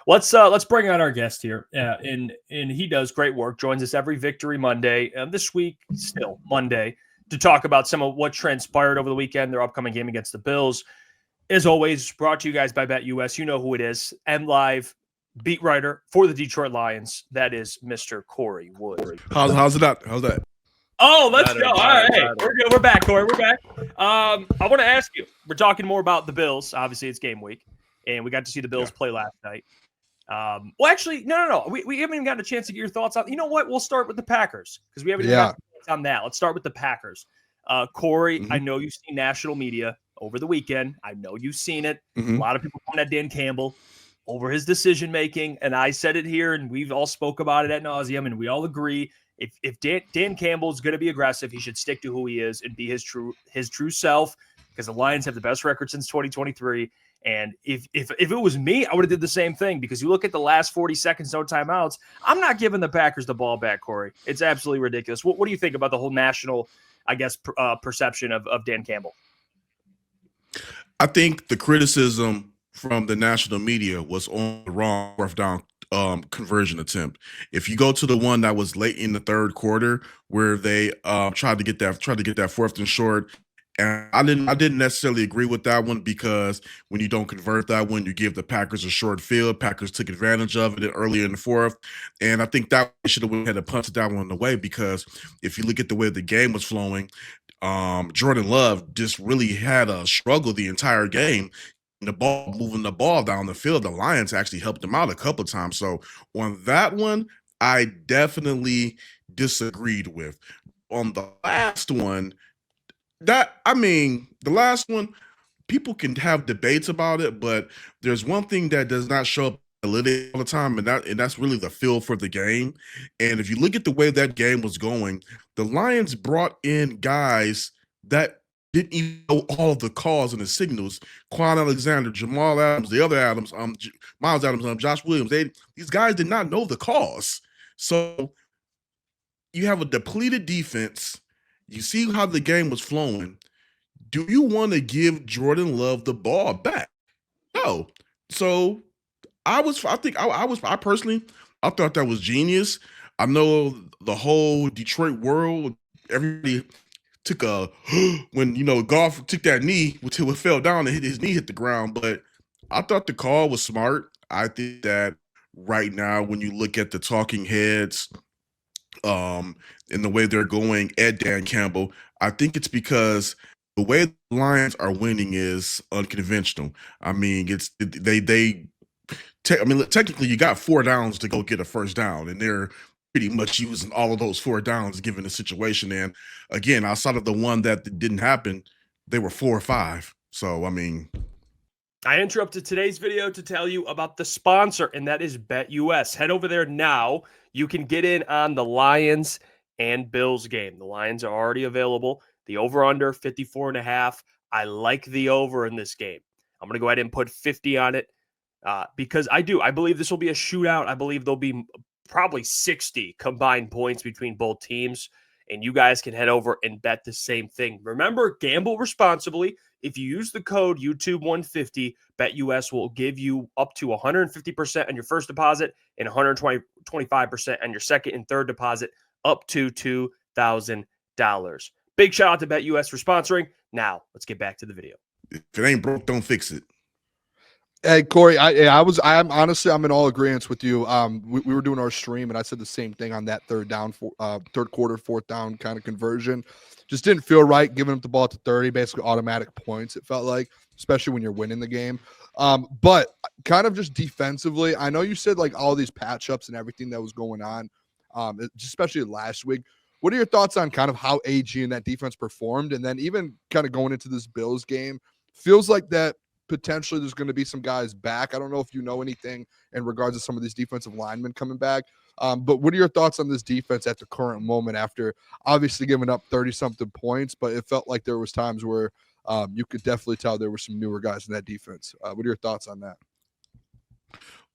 Let's bring on our guest here, and he does great work. Joins us every Victory Monday. This week, still Monday, to talk about some of what transpired over the weekend, their upcoming game against the Bills. As always, brought to you guys by BetUS. You know who it is. MLive beat writer for the Detroit Lions. That is Mr. Kory Woods. How's that? Oh, let's go. All right. Hey, we're good. We're back, Kory. We're back. I want to ask you, we're talking more about the Bills. Obviously, it's game week, and we got to see the Bills play last night. Well, actually, no. We haven't even gotten a chance to get your thoughts on. You know what? We'll start with the Packers because we haven't even gotten thoughts on that. Let's start with the Packers. Kory, I know you've seen national media over the weekend. I know you've seen it. A lot of people point at Dan Campbell over his decision making, and I said it here, and we've all spoke about it ad nauseum, and we all agree. If Dan Campbell is going to be aggressive, he should stick to who he is and be his true self, because the Lions have the best record since 2023. And if it was me, I would have did the same thing, because you look at the last 40 seconds, no timeouts. I'm not giving the Packers the ball back, Kory. It's absolutely ridiculous. What do you think about the whole national, I guess, perception of Dan Campbell? I think the criticism from the national media was on the wrong fourth down conversion attempt. If you go to the one that was late in the third quarter where they tried to get that fourth and short, and I didn't necessarily agree with that one, because when you don't convert that one, you give the Packers a short field. Packers took advantage of it earlier in the fourth, and I think that should have had to punch that one away, because if you look at the way the game was flowing, Jordan Love just really had a struggle the entire game. Moving the ball down the field, the Lions actually helped them out a couple of times. So on that one, I definitely disagreed with. On the last one, the last one, people can have debates about it, but there's one thing that does not show up all the time, and that's really the feel for the game. And if you look at the way that game was going, the Lions brought in guys that didn't even know all of the calls and the signals. Quan Alexander, Jamal Adams, the other Adams, Miles Adams, Josh Williams. These guys did not know the calls. So you have a depleted defense. You see how the game was flowing. Do you want to give Jordan Love the ball back? No. So I personally thought that was genius. I know the whole Detroit world, everybody took when Goff took that knee until it fell down and his knee hit the ground, but I thought the call was smart. I think that right now, when you look at the talking heads, and the way they're going at Dan Campbell, I think it's because the way the Lions are winning is unconventional. I mean, technically you got 4 downs to go get a first down, and they're pretty much using all of those 4 downs given the situation. And again, outside of the one that didn't happen, they were 4 or 5. So, I interrupted today's video to tell you about the sponsor, and that is BetUS. Head over there now. You can get in on the Lions and Bills game. The Lions are already available. The over-under, 54.5. I like the over in this game. I'm going to go ahead and put 50 on it because I believe this will be a shootout. I believe there'll be probably 60 combined points between both teams, and you guys can head over and bet the same thing. Remember, gamble responsibly. If you use the code YouTube150, BetUS will give you up to 150% on your first deposit and 125% on your second and third deposit, up to $2,000. Big shout out to BetUS for sponsoring. Now, let's get back to the video. If it ain't broke, don't fix it. Hey, Kory, I'm honestly, I'm in all agreement with you. We were doing our stream, and I said the same thing on that third quarter, fourth down kind of conversion. Just didn't feel right giving up the ball to 30, basically automatic points, it felt like, especially when you're winning the game. But kind of just defensively, I know you said like all these patch-ups and everything that was going on, especially last week. What are your thoughts on kind of how AG and that defense performed? And then even kind of going into this Bills game, feels like that potentially there's going to be some guys back. I don't know if you know anything in regards to some of these defensive linemen coming back. But what are your thoughts on this defense at the current moment after obviously giving up 30-something points, but it felt like there was times where you could definitely tell there were some newer guys in that defense. What are your thoughts on that?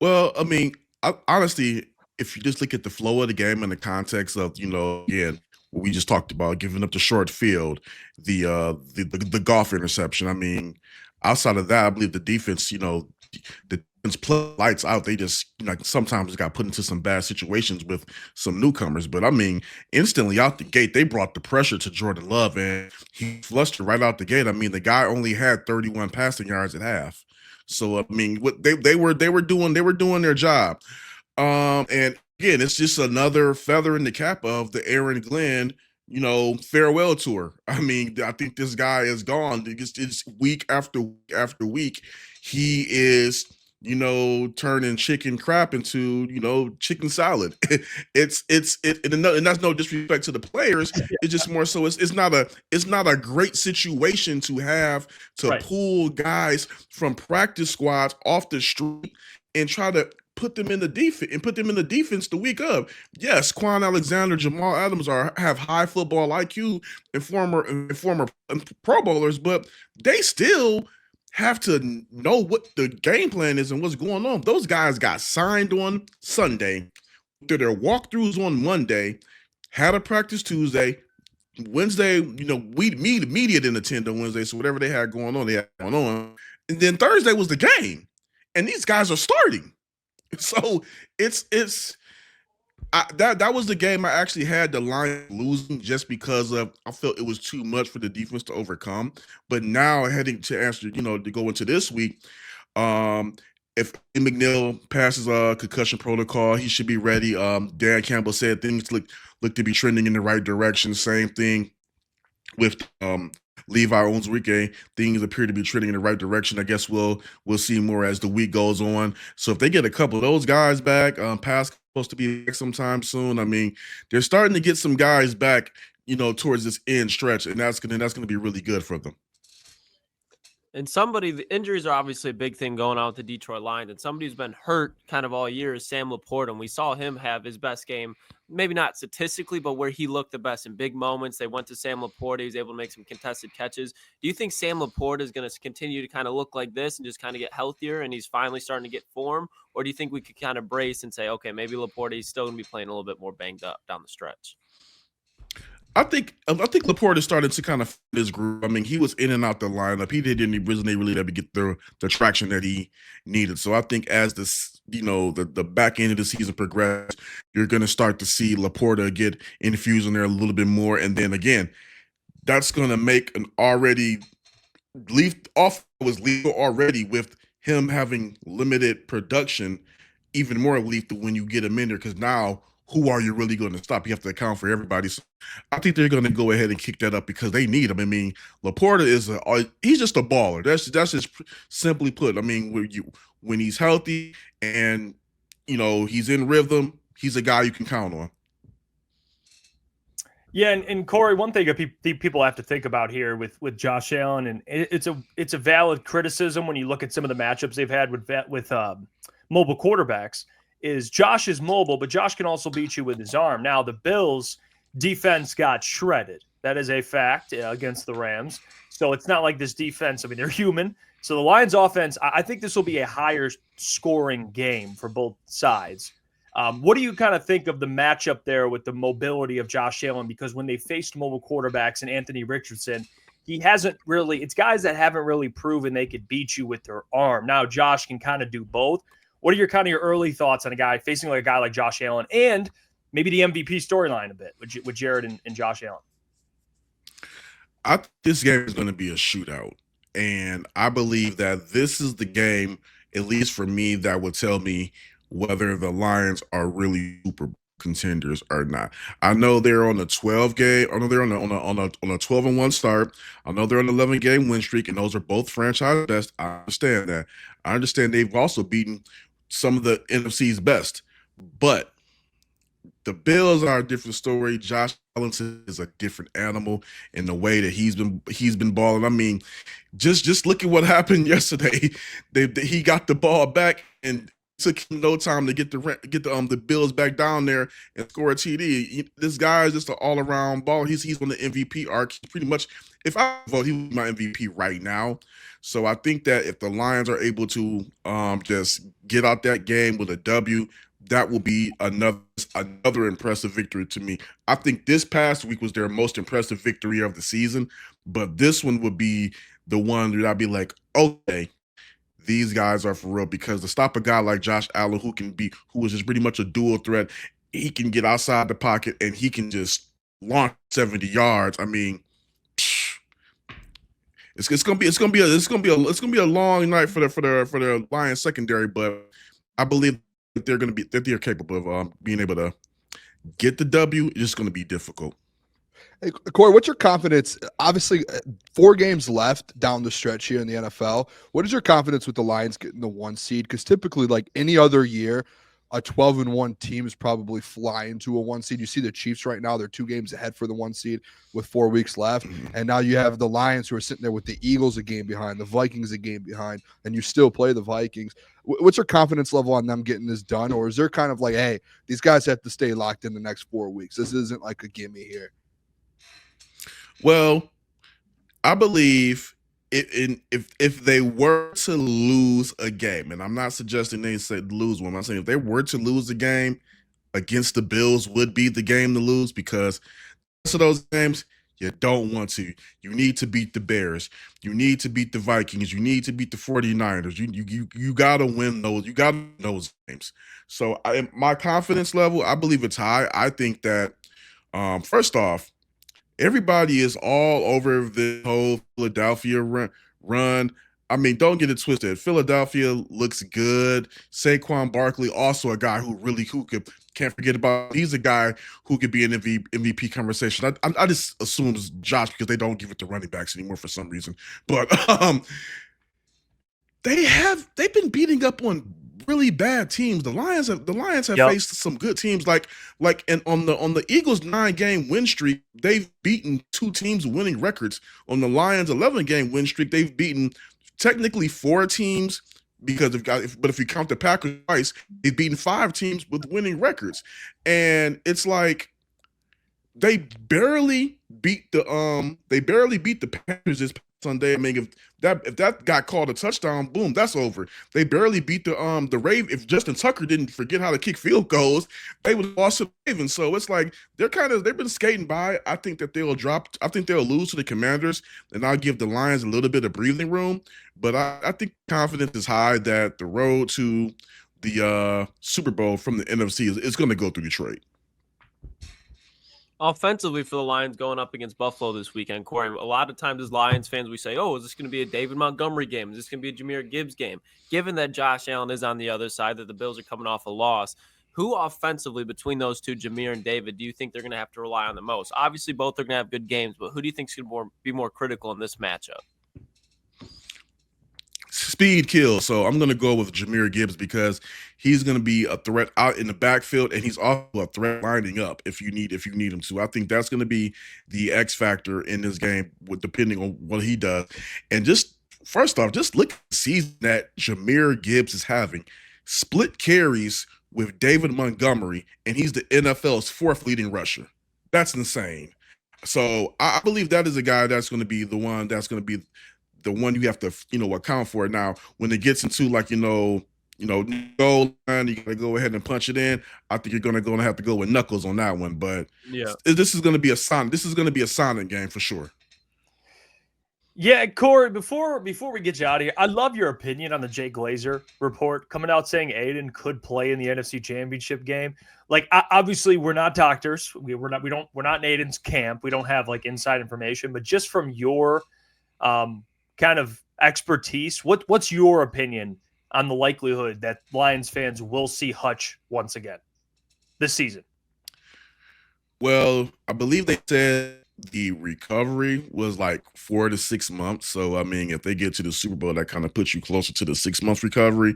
Well, honestly, if you just look at the flow of the game in the context of, again, what we just talked about, giving up the short field, the Goff interception. Outside of that, I believe the defense, the play lights out. They just sometimes got put into some bad situations with some newcomers. But I mean, instantly out the gate, they brought the pressure to Jordan Love, and he flustered right out the gate. I mean, the guy only had 31 passing yards at half. So I mean, what they were doing their job. And again, it's just another feather in the cap of the Aaron Glenn, farewell tour. I mean, I think this guy is gone. It's week after week after week. He is, turning chicken crap into, chicken salad. And that's no disrespect to the players. It's just more so it's not a great situation to have to pull guys from practice squads off the street and try to put them in the defense the week of. Yes, Quan Alexander, Jamal Adams have high football IQ and former Pro Bowlers, but they still have to know what the game plan is and what's going on. Those guys got signed on Sunday, did their walkthroughs on Monday, had a practice Tuesday, Wednesday, media didn't attend on Wednesday, so whatever they had going on, and then Thursday was the game, and these guys are starting. So that was the game I actually had the Lions losing just because I felt it was too much for the defense to overcome. But now heading to answer, to go into this week, if McNeil passes a concussion protocol, he should be ready. Dan Campbell said things look to be trending in the right direction. Same thing with Levi Onwuzurike. Things appear to be trending in the right direction. I guess we'll see more as the week goes on. So if they get a couple of those guys back, Pascal's supposed to be back sometime soon. I mean, they're starting to get some guys back, towards this end stretch, and that's gonna be really good for them. And the injuries are obviously a big thing going on with the Detroit Lions. And somebody who's been hurt kind of all year is Sam Laporta. And we saw him have his best game, maybe not statistically, but where he looked the best in big moments. They went to Sam Laporta. He was able to make some contested catches. Do you think Sam Laporta is going to continue to kind of look like this and just kind of get healthier and he's finally starting to get form? Or do you think we could kind of brace and say, okay, maybe Laporta is still going to be playing a little bit more banged up down the stretch? I think Laporta started to kind of find his groove. I mean, he was in and out the lineup. He didn't really ever get the traction that he needed. So I think as this, the back end of the season progresses, you're going to start to see Laporta get infused in there a little bit more. And then again, that's going to make an already was lethal already with him having limited production, even more lethal when you get him in there, because now who are you really going to stop? You have to account for everybody. So I think they're going to go ahead and kick that up because they need him. I mean, Laporta he's just a baller. That's just simply put. I mean, when he's healthy and he's in rhythm, he's a guy you can count on. Yeah, and Kory, one thing people have to think about here with Josh Allen, and it's a valid criticism when you look at some of the matchups they've had with mobile quarterbacks. Is Josh is mobile, but Josh can also beat you with his arm. Now, the Bills' defense got shredded. That is a fact against the Rams. So it's not like this defense. I mean, they're human. So the Lions' offense, I think this will be a higher scoring game for both sides. What do you kind of think of the matchup there with the mobility of Josh Allen? Because when they faced mobile quarterbacks and Anthony Richardson, it's guys that haven't really proven they could beat you with their arm. Now, Josh can kind of do both. What are your early thoughts on a guy facing a guy like Josh Allen and maybe the MVP storyline a bit with Jared and Josh Allen? I think this game is going to be a shootout. And I believe that this is the game, at least for me, that would tell me whether the Lions are really Super Bowl contenders or not. I know they're on a 12 game. I know they're on a 12-1 start. I know they're on an 11-game win streak, and those are both franchise best. I understand that. I understand they've also beaten some of the NFC's best, but the Bills are a different story. Josh Allen is a different animal in the way that he's been balling. I mean, just look at what happened yesterday. He got the ball back and took him no time to get the Bills back down there and score a TD. This guy is just an all around ball. He's on the MVP arc. Pretty much, if I vote, he's my MVP right now. So I think that if the Lions are able to just get out that game with a W, that will be another impressive victory to me. I think this past week was their most impressive victory of the season, but this one would be the one that I'd be like, okay, these guys are for real, because to stop a guy like Josh Allen, who is just pretty much a dual threat, he can get outside the pocket and he can just launch 70 yards. I mean, it's gonna be a long night for the Lions secondary, but I believe that they're capable of being able to get the W. It's just going to be difficult. Hey, Kory, what's your confidence? Obviously, 4 games left down the stretch here in the NFL. What is your confidence with the Lions getting the 1 seed? Because typically, like any other year, a 12-1 team is probably flying to a 1 seed. You see the Chiefs right now; they're 2 games ahead for the 1 seed with 4 weeks left, and now you have the Lions who are sitting there with the Eagles a game behind, the Vikings a game behind, and you still play the Vikings. What's your confidence level on them getting this done, or is there kind of like, hey, these guys have to stay locked in the next 4 weeks? This isn't like a gimme here. Well, I believe if they were to lose a game, and I'm not suggesting they said lose one, I'm saying if they were to lose a game, against the Bills would be the game to lose, because most of those games you don't want to. You need to beat the Bears. You need to beat the Vikings. You need to beat the 49ers. You got to win those. You got to win those games. So my confidence level, I believe it's high. I think that first off, everybody is all over the whole Philadelphia run. I mean, don't get it twisted. Philadelphia looks good. Saquon Barkley, also a guy who can't forget about. He's a guy who could be an MVP conversation. I just assume it's Josh because they don't give it to running backs anymore for some reason. But they've been beating up on really bad teams. The Lions have faced some good teams, and on the Eagles' 9-game win streak, they've beaten 2 teams winning records. On the Lions' 11-game win streak, they've beaten technically 4 teams, because if you count the Packers twice, they've beaten 5 teams with winning records. And it's like they barely beat the Packers this Sunday. I mean, if that got called a touchdown, boom, that's over. They barely beat the Ravens. If Justin Tucker didn't forget how to kick field goals, they would have lost to the Ravens. So it's like they've been skating by. I think that they'll lose to the Commanders, and I'll give the Lions a little bit of breathing room. But I think confidence is high that the road to the Super Bowl from the NFC is going to go through Detroit. Offensively for the Lions going up against Buffalo this weekend, Kory, a lot of times as Lions fans, we say, oh, is this going to be a David Montgomery game? Is this going to be a Jahmyr Gibbs game? Given that Josh Allen is on the other side, that the Bills are coming off a loss, who offensively between those two, Jahmyr and David, do you think they're going to have to rely on the most? Obviously, both are going to have good games, but who do you think is going to be more critical in this matchup? Speed kills. So I'm going to go with Jahmyr Gibbs because he's going to be a threat out in the backfield, and he's also a threat lining up if you need him to. I think that's going to be the X factor in this game, depending on what he does. And just first off, just look at the season that Jahmyr Gibbs is having. Split carries with David Montgomery, and he's the NFL's 4th leading rusher. That's insane. So I believe that is a guy that's going to be the one you have to, account for. Now, when it gets into goal line, you gotta go ahead and punch it in. I think you're gonna have to go with knuckles on that one. But yeah, this is gonna be a silent game for sure. Yeah, Kory, before we get you out of here, I love your opinion on the Jay Glazer report coming out saying Aidan could play in the NFC Championship game. Like, obviously, we're not doctors. We're not in Aidan's camp. We don't have inside information. But just from your kind of expertise, what's your opinion on the likelihood that Lions fans will see Hutch once again this season? Well, I believe they said the recovery was 4 to 6 months. So, I mean, if they get to the Super Bowl, that kind of puts you closer to the 6-month recovery.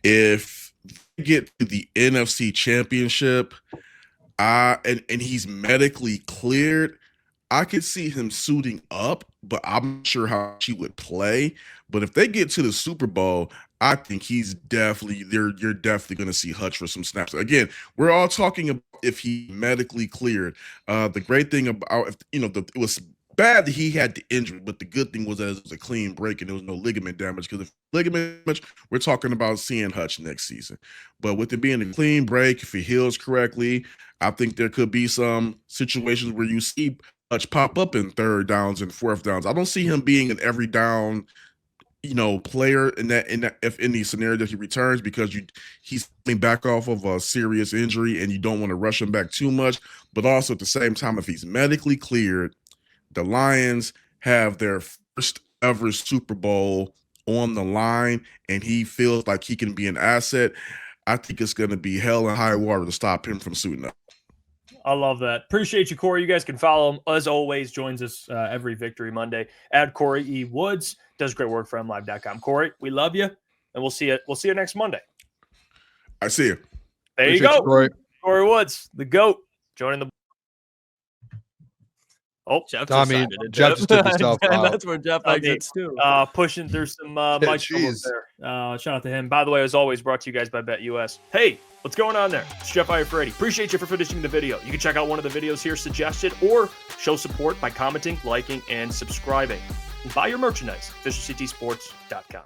If they get to the NFC Championship, and he's medically cleared, I could see him suiting up, but I'm not sure how he would play. But if they get to the Super Bowl, I think you're definitely going to see Hutch for some snaps. Again, we're all talking about if he medically cleared. The great thing about, it was bad that he had the injury, but the good thing was that it was a clean break and there was no ligament damage. Because if ligament damage, we're talking about seeing Hutch next season. But with it being a clean break, if he heals correctly, I think there could be some situations where you see Hutch pop up in 3rd downs and 4th downs. I don't see him being an every down player in that if in the scenario that he returns, because he's coming back off of a serious injury and you don't want to rush him back too much. But also at the same time, if he's medically cleared, the Lions have their first ever Super Bowl on the line, and he feels like he can be an asset. I think it's going to be hell and high water to stop him from suiting up. I love that. Appreciate you, Kory. You guys can follow him. As always, joins us every Victory Monday at Kory E. Woods. Does great work for MLive.com. Kory, we love you, and we'll see you next Monday. I see you. There you go. Kory Woods, the GOAT, joining the. Oh, Jeff just took himself out. That's where Jeff exits too. Pushing through some mic troubles there. Shout out to him. By the way, as always, brought to you guys by BetUS. Hey, what's going on there? It's Jeff Iafrate. Appreciate you for finishing the video. You can check out one of the videos here suggested, or show support by commenting, liking, and subscribing. And buy your merchandise, officialctsports.com.